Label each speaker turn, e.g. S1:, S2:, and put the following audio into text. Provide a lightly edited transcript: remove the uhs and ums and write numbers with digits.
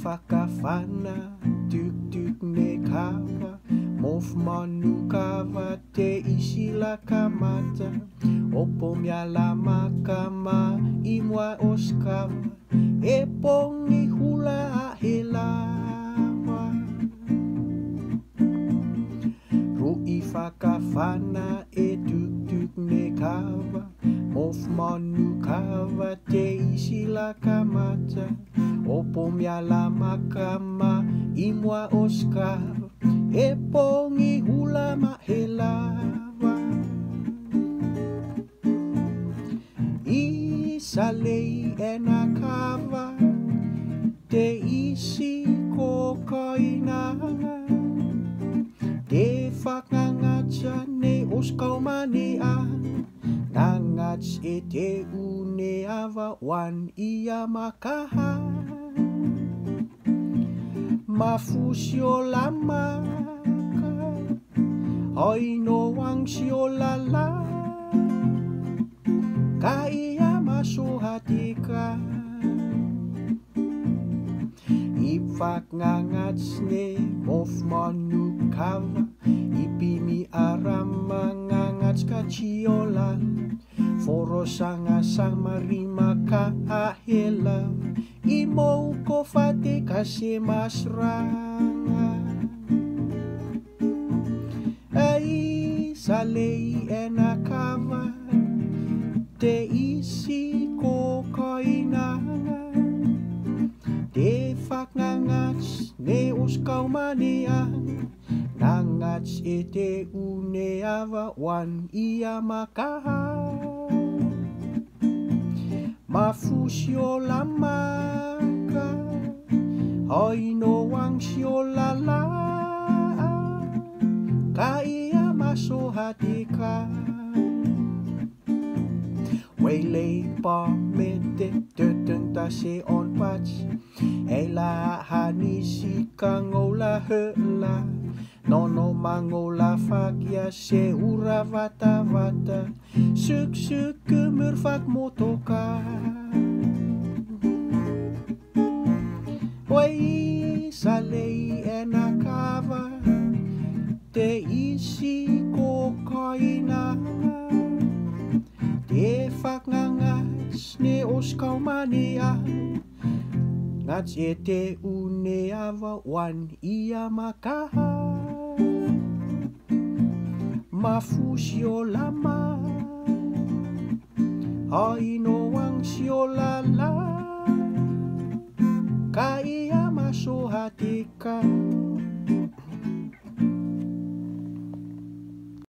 S1: fakafana tuk ne kawa mof manu kawa te isila kamata opo miala makama imwa oskawa epongi hula helawa rui fakafana tuk ne kawa mof manu kawa te isila kamata opo miala makama imwa oskar epongi hula mahelawa isalei enakava te isi kokoinanga te fakangacha ne oskau mania nangats ete une ava wan ia makaha mafusio lamaka oino wang siolala kaya masuhatika ipfak ngangats ne of manukava ipimi aram mangangats kaciolan foro sanga-sang marima ka ahela imo ko fate kasi masranga ai salei enakava te isi ko koinanga te fakngangats ne uskau mania nangats ete une ava wan ia makaha mafusio lamaka oino wang siolala kaya masuhatika waylay pa mete tetentase on patch ela hanisi kangola hela nono mangola fakya se ura vata vata suk kumurfak motoka wai salei enakava te isi kokoina te fakngangats ne oskau mania ngats ete une ava wan ia makaha mafusio lama aino wang siolala kaya masuhatika